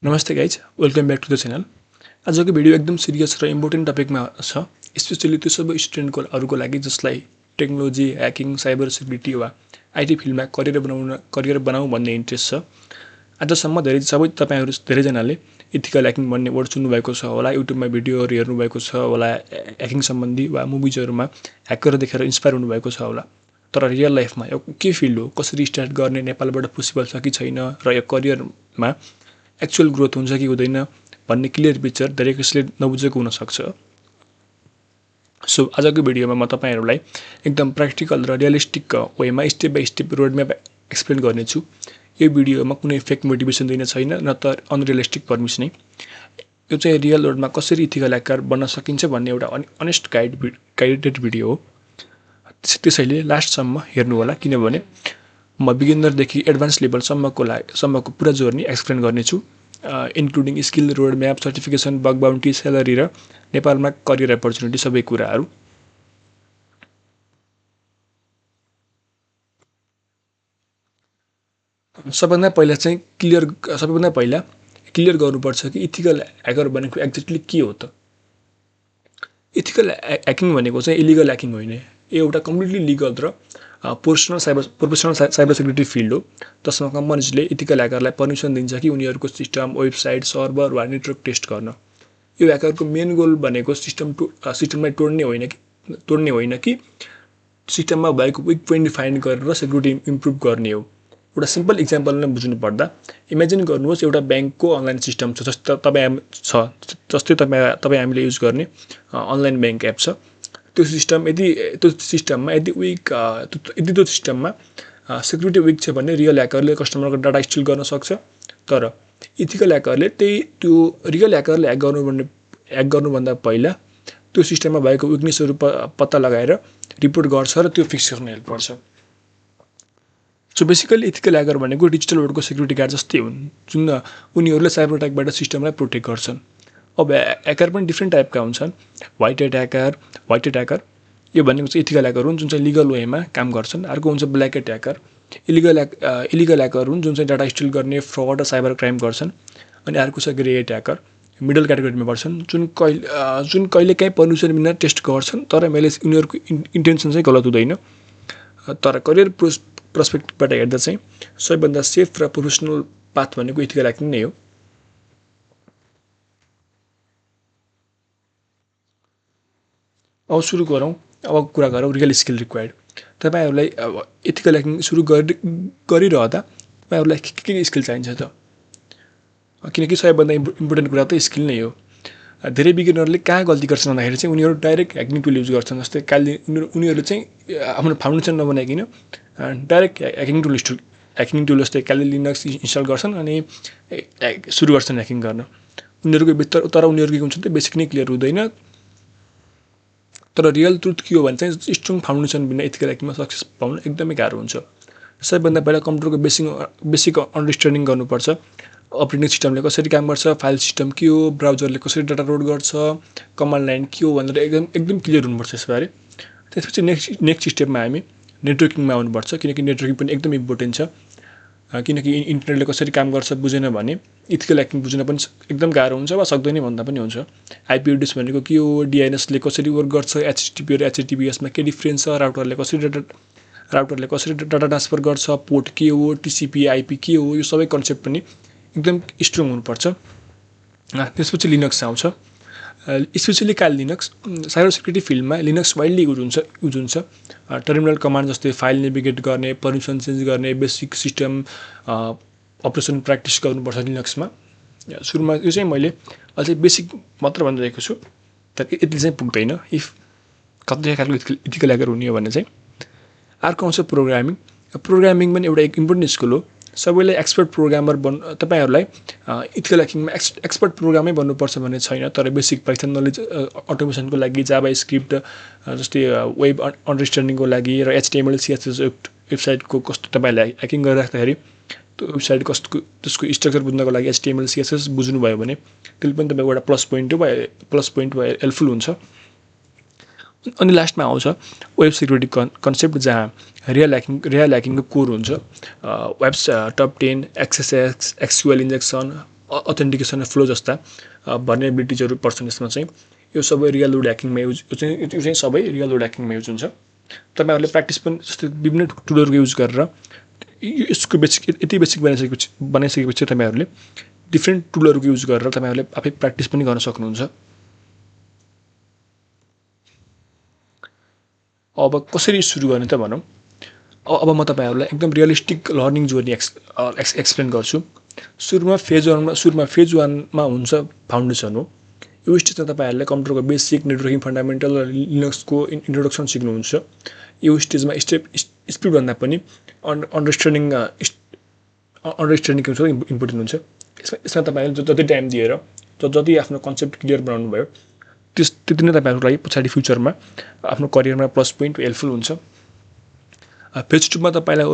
नमस्ते guys, welcome back to the channel. आजको video एकदम सिरियस र इम्पोर्टेन्ट टपिकमा छ, स्पेसली त्यो सबै स्टुडेन्टहरूको लागि जसलाई टेक्नोलोजी, ह्याकिङ, साइबर सिक्युरिटी वा आइटी फिल्डमा करियर बनाऊ भन्ने इन्ट्रेस्ट छ। आजसम्म तपाईँहरू धेरैजनाले इथिकल ह्याकिङ भन्ने वर्ड सुन्नुभएको छ होला, युट्युबमा भिडियोहरू हेर्नुभएको छ होला, ह्याकिङ सम्बन्धी वा मुभिजहरूमा ह्याकर देखेर इन्सपायर हुनुभएको छ होला। तर रियल लाइफमा यो के फिल्ड हो, कसरी स्टार्ट गर्ने, नेपालबाट पोसिबल छ कि छैन, र यो करियरमा एक्चुअल ग्रोथ हुन्छ कि हुँदैन भन्ने क्लियर पिक्चर धेरै कसैले नबुझेको हुनसक्छ। सो आजको भिडियोमा म तपाईँहरूलाई एकदम प्र्याक्टिकल र रियलिस्टिक वेमा step by step roadmap explain गर्नेछु। यो भिडियोमा कुनै फेक मोटिभेसन दिने छैन, न त अनरियलिस्टिक पर्मिस नै। यो चाहिँ रियल रोडमा कसरी इथिकल ह्याकर बन्न सकिन्छ भन्ने एउटा अनेस्ट गाइडेड भिडियो हो। त्यसैले लास्टसम्म हेर्नु होला, किनभने म बिगिनरदेखि एडभान्स लेभलसम्मको पुरा जर्नी एक्सप्लेन गर्नेछु, including skill, road map, certification, bug bounty, salary र नेपालमा करियर अपर्च्युनिटी सबै कुराहरू। सबैभन्दा पहिला क्लियर गर्नुपर्छ कि इथिकल ह्याकर भनेको एक्ज्याक्टली के हो त। इथिकल ह्याकिङ भनेको चाहिँ इलिगल ह्याकिङ होइन, यो एउटा कम्प्लिटली लिगल र प्रोफेसनल साइबर सिक्युरिटी फिल्ड हो, जसमा कम्पनीजले इथिकल ह्याकरलाई पर्मिसन दिन्छ कि उनीहरूको सिस्टम, वेबसाइट, सर्भर वा नेटवर्क टेस्ट गर्न। यो ह्याकरको मेन गोल भनेको सिस्टमलाई तोड्ने होइन कि सिस्टममा भएको विक पोइन्ट फाइन्ड गरेर सिक्युरिटी इम्प्रुभ गर्ने हो। एउटा सिम्पल इक्जाम्पल नै बुझ्नु पर्दा इमेजिन गर्नुहोस्, एउटा ब्याङ्कको अनलाइन सिस्टम छ, जस्तै तपाईँ हामीले युज गर्ने अनलाइन ब्याङ्क एप छ। त्यो सिस्टममा यदि त्यो सिस्टममा सिक्युरिटी विक छ भने रियल ह्याकरले कस्टमरको डाटा स्टिल गर्न सक्छ। तर इथिकल ह्याकरले त्यो रियल ह्याकरले ह्याक गर्नुभन्दा पहिला त्यो सिस्टममा भएको विकनेसहरू पत्ता लगाएर रिपोर्ट गर्छ र त्यो फिक्स गर्न हेल्प गर्छ। सो बेसिकली इथिकल ह्याकर भनेको डिजिटल वर्ल्डको सिक्युरिटी गार्ड जस्तै हुन्, जुन उनीहरूले साइबर अट्याकबाट सिस्टमलाई प्रोटेक्ट गर्छन्। अब ह्याकर पनि डिफ्रेन्ट टाइपका हुन्छन्। व्हाइट हेट ह्याकर यो भनेको चाहिँ इथिकल ह्याकर हुन् जुन चाहिँ लिगल वेमा काम गर्छन्। अर्को हुन्छ black hate hacker, illegal hacker हुन् जुन चाहिँ डाटा स्टिल गर्ने, फ्रड र साइबर क्राइम गर्छन्। अनि अर्को छ ग्रे हेट ह्याकर, मिडल क्याटेगोरीमा पर्छन्, जुन कहिलेकाहीँ पर्मिसन बिना टेस्ट गर्छन्, तर मैले उनीहरूको इन्टेन्सन चाहिँ गलत हुँदैन। तर करियर पर्सपेक्टिभबाट हेर्दा चाहिँ सबैभन्दा सेफ र प्रोफेसनल पाथ भनेको इथिकल ह्याकिङ नै हो। अब सुरु गरौँ, अब कुरा गरौँ रियल स्किल रिक्वायर्ड। तपाईँहरूलाई अब इथिकल ह्याकिङ सुरु गरिरहँदा तपाईँहरूलाई के स्किल चाहिन्छ त, किनकि सबैभन्दा इम्पोर्टेन्ट कुरा त स्किल नै हो। धेरै बिगिनरले कहाँ गल्ती गर्छन् भन्दाखेरि चाहिँ उनीहरू डाइरेक्ट ह्याकिङ टुल युज गर्छन्। जस्तै उनीहरूले चाहिँ आफ्नो फाउन्डेसन नबनाइकन डाइरेक्ट ह्याकिङ टुल जस्तै काली लिनक्स इन्स्टल गर्छन् अनि सुरु गर्छन् ह्याकिङ गर्न। तर उनीहरूको के हुन्छ त बेसिक नै क्लियर हुँदैन। तर रियल ट्रुथ के हो भने चाहिँ स्ट्रङ फाउन्डेसन बिना इथिकल ह्याकिङमा सक्सेस पाउन एकदमै गाह्रो हुन्छ। सबैभन्दा पहिला कम्प्युटरको बेसिक अन्डरस्ट्यान्डिङ गर्नुपर्छ। अपरेटिङ सिस्टमले कसरी काम गर्छ, फाइल सिस्टम के हो, ब्राउजरले कसरी डाटा लोड गर्छ, कमान्ड लाइन के हो भनेर एकदम क्लियर हुनुपर्छ यसबारे। त्यसपछि नेक्स्ट स्टेपमा हामी नेटवर्किङमा आउनुपर्छ, किनकि नेटवर्किङ पनि एकदम इम्पोर्टेन्ट छ। किनकि इन्टरनेटले कसरी काम गर्छ बुझेन भने इथिकल ह्याकिङ बुझ्न पनि एकदम गाह्रो हुन्छ वा सक्दैन भन्दा पनि हुन्छ। आइपी एड्रेस भनेको के हो, डिएनएसले कसरी वर्क गर्छ, एचटिटीपी र एचटीटीपीएसमा के डिफ्रेन्स छ, राउटरले कसरी डाटा ट्रान्सफर गर्छ, पोर्ट के हो, टिसिपी आइपी के हो, यो सबै कन्सेप्ट पनि एकदम स्ट्रङ हुनुपर्छ। त्यसपछि लिनक्स आउँछ, स्पेसली काल लिनक्स। साइबर सिक्युरिटी फिल्डमा लिनक्स वाइडली युज हुन्छ। टर्मिनल कमान्ड जस्तै फाइल नेभिगेट गर्ने, पर्मिसन चेन्ज गर्ने, बेसिक सिस्टम अपरेसन प्र्याक्टिस गर्नुपर्छ लिनक्समा। सुरुमा यो चाहिँ मैले अझै बेसिक मात्र भनिरहेको छु, तर यति चाहिँ पुग्दैन इफ कति खालको इथिकल ह्याकर हुने हो भने चाहिँ। अर्को आउँछ प्रोग्रामिङ पनि एउटा इम्पोर्टेन्ट स्किल हो। सबैलाई एक्सपर्ट प्रोग्रामर तपाईँहरूलाई इथिकल ह्याकिङमा एक्सपर्ट प्रोग्रामै बन्नुपर्छ भन्ने छैन। तर बेसिक पाइथन नलेज अटोमेसनको लागि, जाभा स्क्रिप्ट जस्तै वेब अन्डरस्ट्यान्डिङको लागि र एचटिएमएल सिएसएस वेबसाइटको कस्तो तपाईँलाई ह्याकिङ गरिराख्दाखेरि त्यो वेबसाइट त्यसको स्ट्रक्चर बुझ्नको लागि एचटिएमएल सिएसएस बुझ्नुभयो भने त्यसले पनि तपाईँको एउटा प्लस पोइन्ट वा हेल्पफुल हुन्छ। अनि लास्टमा आउँछ वेब सिक्युरिटी कन्सेप्ट, जहाँ रियल ह्याकिङको कोर हुन्छ। Webs top 10, XSS, SQL injection, authentication flow जस्ता भर्नेबिलिटिजहरू पर्छन् यसमा चाहिँ। यो सबै रियल वर्ल्ड ह्याकिङमा यो चाहिँ सबै रियल वर्ल्ड ह्याकिङमा युज हुन्छ। तपाईँहरूले प्र्याक्टिस पनि जस्तै विभिन्न टुलहरूको युज गरेर यसको यति बेसिक बनाइसकेपछि तपाईँहरूले डिफ्रेन्ट टुलहरूको युज गरेर तपाईँहरूले आफै प्र्याक्टिस पनि गर्न सक्नुहुन्छ। अब कसरी सुरु गर्ने त भनौँ। अब म तपाईँहरूलाई एकदम रियलिस्टिक लर्निङ जोर्नी एक्सप्लेन गर्छु। सुरुमा फेज वानमा हुन्छ फाउन्डेसन हो। यो स्टेजमा तपाईँहरूले कम्प्युटरको बेसिक नेटवर्किङ फन्डामेन्टल र लिनक्सको इन्ट्रोडक्सन सिक्नुहुन्छ। यो स्टेजमा स्पिडभन्दा पनि अन्डरस्ट्यान्डिङ के हुन्छ इम्पोर्टेन्ट हुन्छ। यसमा तपाईँहरूले जति टाइम दिएर जति आफ्नो कन्सेप्ट क्लियर बनाउनु भयो त्यति नै तपाईँहरूको लागि पछाडि फ्युचरमा आफ्नो करियरमा प्लस पोइन्ट हेल्पफुल हुन्छ। फेज 2 मा तपाईँलाई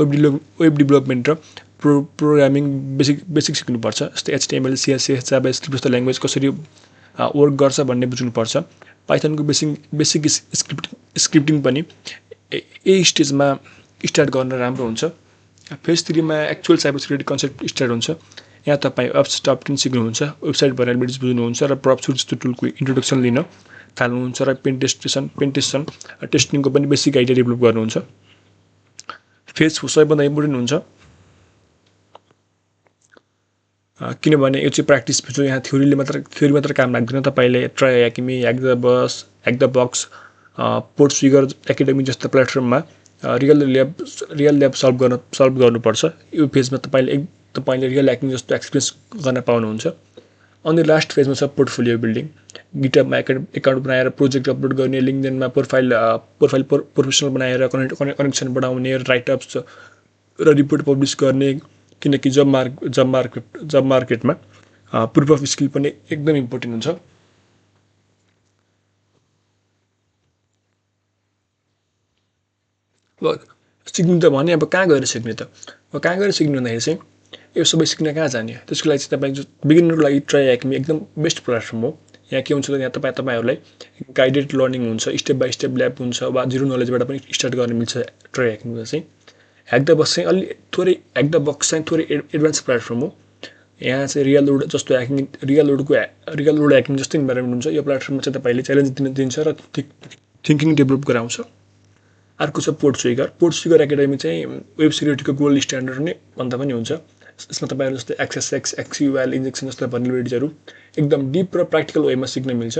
वेब डेभलपमेन्ट र प्रोग्रामिङ बेसिक सिक्नुपर्छ। जस्तै HTML, CSS, जाभास्क्रिप्ट जस्तो ल्याङ्ग्वेज कसरी वर्क गर्छ भन्ने बुझ्नुपर्छ। पाइथनको बेसिक स्क्रिप्टिङ पनि यही स्टेजमा स्टार्ट गर्न राम्रो हुन्छ। फेज 3 मा actual cyber security concept start हुन्छ। यहाँ तपाईँ एप्स टप 10 सिक्नुहुन्छ, वेबसाइट भर्नेबिलिटिज बुझ्नुहुन्छ र प्रपसुट जस्तो टुलको इन्ट्रोडक्सन लिन थाल्नुहुन्छ र पेन टेस्टिङको पनि बेसिक आइडिया डेभलप गर्नुहुन्छ। फेज 4 सबैभन्दा इम्पोर्टेन्ट हुन्छ किनभने यो चाहिँ प्र्याक्टिस जो यहाँ थ्योरी मात्र काम लाग्दैन। तपाईँले try hack me, hack the box, PortSwigger academy जस्ता प्लेटफर्ममा रियल ल्याब सल्भ गर्नुपर्छ। यो फेजमा तपाईँले रियल ह्याकिङ जस्तो एक्सपिरियन्स गर्न पाउनुहुन्छ। अनि लास्ट फेजमा छ पोर्टफोलियो बिल्डिङ। गिटहबमा एकाउन्ट बनाएर प्रोजेक्ट अपलोड गर्ने, लिङ्कडिनमा प्रोफाइल प्रोफेसनल बनाएर कनेक्सन बढाउने, राइटअप्स र रिपोर्ट पब्लिस गर्ने। किनकि जब मार्केटमा प्रुफ अफ स्किल पनि एकदम इम्पोर्टेन्ट हुन्छ। सिक्नु त भने अब कहाँ गएर सिक्ने त? कहाँ गएर सिक्नु भन्दाखेरि चाहिँ यो सबै सिक्न कहाँ जाने? त्यसको लागि चाहिँ तपाईँ बिगिनरको लागि ट्राई ह्याकिमी एकदम बेस्ट प्लेटफर्म हो। यहाँ के हुन्छ त यहाँ तपाईँहरूलाई गाइडेड लर्निङ हुन्छ, स्टेप बाई स्टेप ल्याब हुन्छ, वा जिरो नलेजबाट पनि स्टार्ट गर्न मिल्छ। ट्राई ह्याकिङमा चाहिँ ह्याक द बक्स चाहिँ थोरै एडभान्स प्लेटफर्म हो। यहाँ चाहिँ रियल वर्ल्ड ह्याकिङ जस्तो इन्भाइरोमेन्ट हुन्छ। यो प्लेटफर्ममा चाहिँ तपाईँले च्यालेन्ज दिन्छ र थिङ्किङ डेभलप गराउँछ। अर्को छ पोर्टसुगर एकाडेमी चाहिँ वेब सिक्युरिटीको गोल्ड स्ट्यान्डर्ड नै भन्दा पनि हुन्छ। यसमा तपाईँहरू जस्तै XSX, XUL, इन्जेक्सन जस्ता भर्नेबिलिटिजहरू एकदम डिप र प्र्याक्टिकल वेमा सिक्न मिल्छ।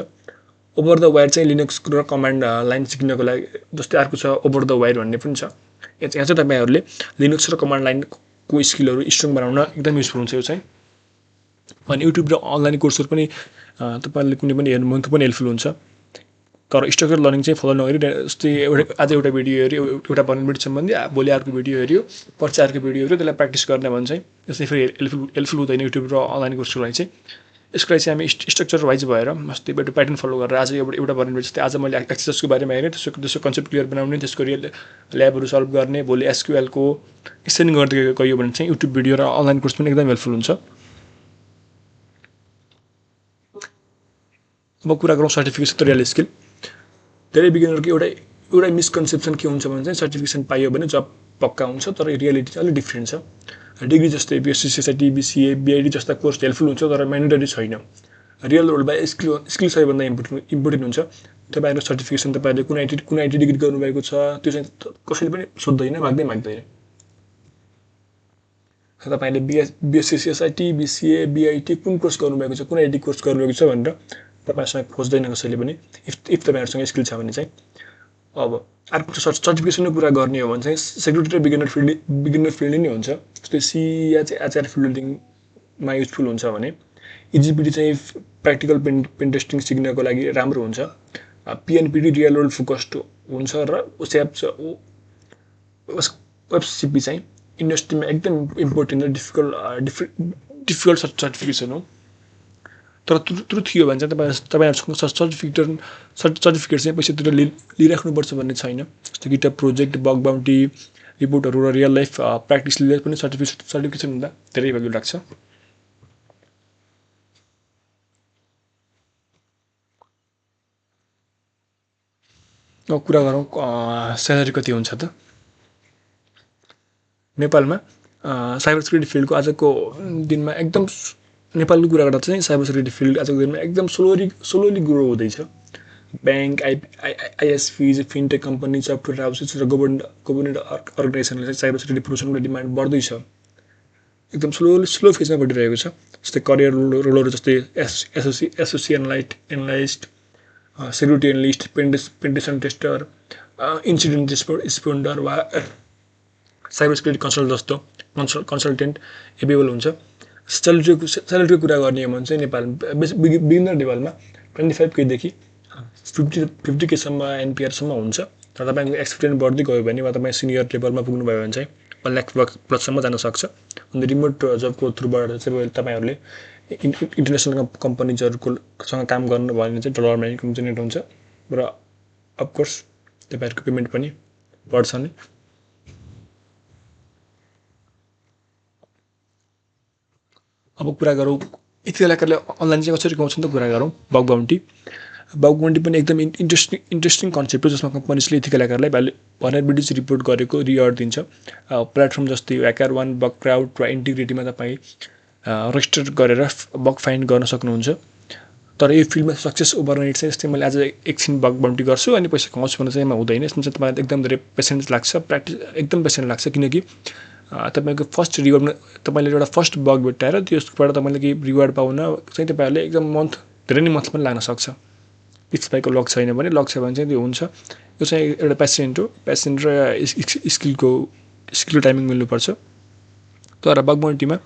ओभर द वायर चाहिँ लिनक्स र कमान्ड लाइन सिक्नको लागि जस्तै अर्को छ ओभर द वायर भन्ने पनि छ। यहाँ चाहिँ तपाईँहरूले लिनक्स र कमान्ड लाइनको स्किलहरू स्ट्रङ बनाउन एकदम युजफुल हुन्छ यो चाहिँ। अनि युट्युब र अनलाइन कोर्सहरू पनि तपाईँहरूले कुनै पनि हेर्नु पनि हेल्पफुल हुन्छ। तर स्ट्रक्चर लर्निङ चाहिँ फलो नगरी जस्तै आज एउटा भिडियो हेऱ्यो, एउटा भर्नेबिलिटी सम्बन्धी, भोलि अर्को भिडियो हेऱ्यो, पर्सि अर्को भिडियो हेऱ्यो, त्यसलाई प्र्याक्टिस गर्ने भने चाहिँ यसै फेरि हेल्पफुल हुँदैन युट्युब र अनलाइन कोर्सको लागि चाहिँ। यसको लागि चाहिँ हामी स्ट्रक्चर वाइज भएर जस्तै एउटा प्याटर्न फलो गरेर आज एउटा भर्नेबिलिटी जस्तै आज मैले एक्सेसको बारेमा हेरेँ, त्यसको कन्सेप्ट क्लियर बनाउने, त्यसको रियल ल्याबहरू सल्भ गर्ने, भोलि SQLको यसरी गर्दै गयो भने चाहिँ युट्युब भिडियो र अनलाइन कोर्स पनि एकदम हेल्पफुल हुन्छ। अब कुरा गरौँ सर्टिफिकेसन र रियल स्किल। धेरै बिगिनरको एउटा मिसकन्सेप्सन के हुन्छ भने चाहिँ सर्टिफिकेसन पाइयो भने जब पक्का हुन्छ, तर रियालिटी चाहिँ अलिक डिफ्रेन्ट छ। डिग्री जस्तै BSc, SSIT, BCA, BID जस्ता कोर्स हेल्पफुल हुन्छ तर म्यान्डेटरी छैन। रियल वर्ल्डमा स्किल सबैभन्दा इम्पोर्टेन्ट हुन्छ। तपाईँहरूको सर्टिफिकेसन तपाईँहरूले कुन IT डिग्री गर्नुभएको छ त्यो चाहिँ कसैले पनि सोध्दैन, माग्दैन। तपाईँले BSc, SSIT, BCA, BIT कुन कोर्स गर्नुभएको छ, कुन IT कोर्स गर्नुभएको छ भनेर तपाईँसँग खोज्दैन कसैले पनि, इफ तपाईँहरूसँग स्किल छ भने चाहिँ। अब अर्को सर्टिफिकेसनको कुरा गर्ने हो भने चाहिँ सेक्युरिटी र बिगिनर फिल्ड नै हुन्छ। जस्तै या चाहिँ आचार फिल्डिङमा युजफुल हुन्छ भने EGPT चाहिँ प्र्याक्टिकल पेन टेस्टिङ सिक्नको लागि राम्रो हुन्छ। PNPT रियल वर्ल्ड फोकस्ड हुन्छ र WebCP चाहिँ इन्डस्ट्रीमा एकदम इम्पोर्टेन्ट र डिफिकल्ट सर्टिफिकेसन हो। तर ट्रुथ के हो भने चाहिँ तपाईँहरूसँग सर्टिफिकेट चाहिँ पैसातिर लिइराख्नुपर्छ भन्ने छैन। जस्तो गिटहब प्रोजेक्ट, बग बाउन्टी रिपोर्टहरू र रियल लाइफ प्र्याक्टिसले पनि सर्टिफिकेसन हुँदा धेरै भ्यालु लाग्छ। अब कुरा गरौँ स्यालेरी कति हुन्छ त? नेपालमा साइबर सिक्युरिटी फिल्डको आजको दिनमा एकदम नेपालको कुरा गर्दा चाहिँ साइबर सेक्युरिटी फिल्ड आजको दिनमा एकदम स्लोली ग्रो हुँदैछ। Bank, ISPs, fintech company, software houses र गभर्मेन्ट अर्गनाइजेसनले चाहिँ साइबर सेक्युरिटी प्रोफेसनको डिमान्ड बढ्दैछ। एकदम स्लो फेजमा बढिरहेको छ। जस्तै करियर रोलहरू जस्तै SOC analyst, security analyst, penetration tester, incident responder वा साइबर सेक्युरिटी कन्सल्टेन्ट एभाइलेबल हुन्छ। स्यालेरीको कुरा गर्ने हो भने चाहिँ नेपाल बिगिनर लेभलमा 25K देखि 50K एनपिआरसम्म हुन्छ। तर तपाईँको एक्सपिरियन्स बढ्दै गयो भने वा तपाईँ सिनियर लेभलमा पुग्नुभयो भने चाहिँ 1 लाख प्लससम्म जान सक्छ। अनि रिमोट जबको थ्रुबाट चाहिँ तपाईँहरूले इन्टरनेसनल कम्पनीजहरूसँग काम गर्नुभयो भने चाहिँ डलरमा इन्कम जेनेरेट हुन्छ र अफकोर्स तपाईँहरूको पेमेन्ट पनि बढ्छ नै। अब कुरा गरौँ यति बेलाकाले अनलाइन चाहिँ कसरी कमाउँछ नि त कुरा गरौँ। बग बाउन्टी पनि एकदम इन्ट्रेस्टिङ कन्सेप्ट हो, जसमा कम्पनीजले यति बेलाकालाई भनरेबिलिटिज रिपोर्ट गरेको रिवार्ड दिन्छ। प्लेटफर्म जस्तै ह्याकर1, बगक्राउड वा इन्टिग्रिटीमा तपाईँ रेजिस्टर गरेर बग फाइन्ड गर्न सक्नुहुन्छ। तर यो फिल्डमा सक्सेस ओभरनाइट चाहिँ जस्तै मैले आज एकछिन बग बाउन्टी गर्छु अनि पैसा कमाउँछु भने चाहिँ हुँदैन। यसमा चाहिँ तपाईँलाई एकदम धेरै पेसेन्स लाग्छ, प्र्याक्टिस एकदम पेसेन्स लाग्छ। किनकि तपाईँको फर्स्ट रिवार्डमा तपाईँले एउटा फर्स्ट बग भेट्टाएर त्यसबाट तपाईँले केही रिवार्ड पाउन चाहिँ तपाईँहरूले एकदम धेरै नै मन्थ पनि लाग्न सक्छ। यस तपाईँको लक छैन भने, लक छ भने चाहिँ त्यो हुन्छ। यो चाहिँ एउटा पेसेन्ट हो, पेसेन्ट र स्किलको टाइमिङ मिल्नुपर्छ। तर बग बाउन्टीमा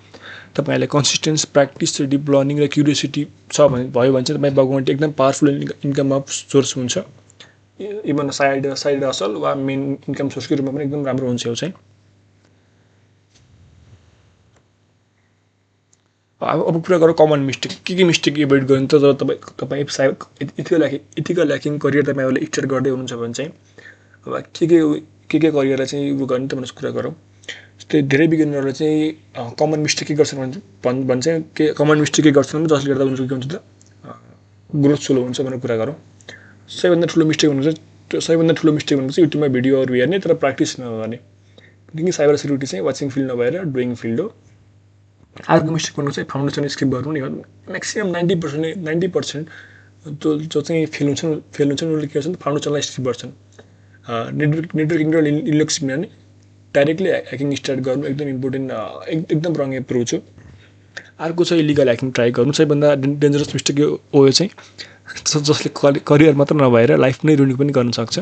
तपाईँहरूले कन्सिस्टेन्स, प्र्याक्टिस, डिप लर्निङ र क्युरियोसिटी छ भने भयो भने चाहिँ तपाईँ बग बाउन्टी एकदम पावरफुल इन्कम अफ सोर्स हुन्छ। इभन साइड हसल वा मेन इन्कम सोर्सको रूपमा पनि एकदम राम्रो हुन्छ। यो चाहिँ अब कुरा गरौँ कमन मिस्टेक, के मिस्टेक एभोइड गर्नु त। जब तपाईँ इथिकल ह्याकिङ करियर तपाईँहरूले स्टार्ट गर्दै हुनुहुन्छ भने चाहिँ अब के करियरलाई चाहिँ उयो गर्ने त भनेर कुरा गरौँ। जस्तै धेरै बिगिनरहरूले चाहिँ कमन मिस्टेक के गर्छन् भने चाहिँ के कमन मिस्टेक के गर्छन् जसले गर्दा उनीहरूको के हुन्छ त ग्रोथ स्लो हुन्छ भनेर कुरा गरौँ। सबैभन्दा ठुलो मिस्टेक भनेको चाहिँ युट्युबमा भिडियोहरू हेर्ने तर प्र्याक्टिस नगर्ने। किनकि साइबर सेक्युरिटी चाहिँ वाचिङ फिल्ड नभएर डुइङ फिल्ड हो। अर्को मिस्टेक भनेको चाहिँ फाउन्डेसन स्किप गर्नु नि हो। म्याक्सिमम् 90% जो चाहिँ फेल हुन्छन् उनीहरूले के गर्छन् फाउन्डेसनलाई स्किप गर्छन्। नेटवर्किङ र लिनक्स सिक्ने नि डाइरेक्टली ह्याकिङ स्टार्ट गर्नु एकदम इम्पोर्टेन्ट, एकदम रङ एप्रोच हो। अर्को चाहिँ इलिगल ह्याकिङ ट्राई गर्नु। सबैभन्दा डेन्जरस मिस्टेक हो यो चाहिँ, जसले करियर मात्र नभएर लाइफ नै रुइन पनि गर्न सक्छ।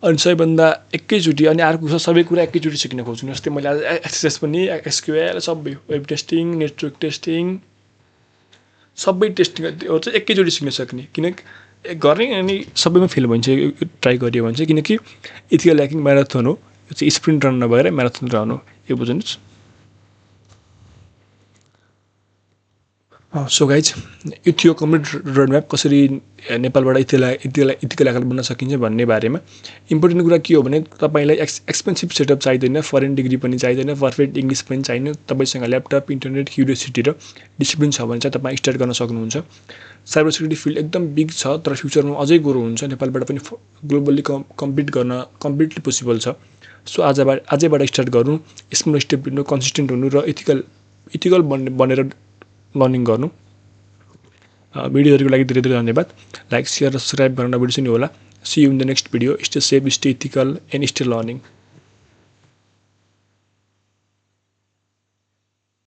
अनि सबैभन्दा एकैचोटि अनि अर्को छ सबै कुरा एकैचोटि सिक्न खोज्नु। जस्तै मैले आज एक्सएसएस पनि, एसक्युएल सबै, वेब टेस्टिङ, नेटवर्क टेस्टिङ सबै टेस्टिङहरू चाहिँ एकैचोटि सिक्न सक्ने। किनकि गर्ने अनि सबैमा फेल भइन्छ ट्राई गरियो भने चाहिँ। किनकि इथिकल ह्याकिङ म्याराथन हो, यो चाहिँ स्प्रिन्ट रन नभएर म्याराथन रन हो, यो बुझ्नुहोस्। सो गाइज यो थियो कम्प्लिट रोडम्याप कसरी नेपालबाट इथिकल ह्याकर बन्न सकिन्छ भन्ने बारेमा। इम्पोर्टेन्ट कुरा के हो भने तपाईँलाई एक्सपेन्सिभ सेटअप चाहिँदैन, फरेन डिग्री पनि चाहिँदैन, पर्फेक्ट इङ्ग्लिस पनि चाहिँदैन। तपाईँसँग ल्यापटप, इन्टरनेट, क्युरियोसिटी र डिसिप्लिन छ भने चाहिँ तपाईँ स्टार्ट गर्न सक्नुहुन्छ। साइबर सेक्युरिटी फिल्ड एकदम बिग छ, तर फ्युचरमा अझै ग्रो हुन्छ। नेपालबाट पनि ग्लोबल्ली कम्प्लिटली पोसिबल छ। सो आजैबाट स्टार्ट गर्नु, स्मल स्टेप लिनु, कन्सिस्टेन्ट हुनु र इथिकल बनेर लर्निङ गर्नु। भिडियोहरूको लागि धेरै धेरै धन्यवाद। लाइक, सेयर र सब्सक्राइब गर्न नबिर्सिनु होला। See you in the next video. Stay safe, stay ethical and stay learning.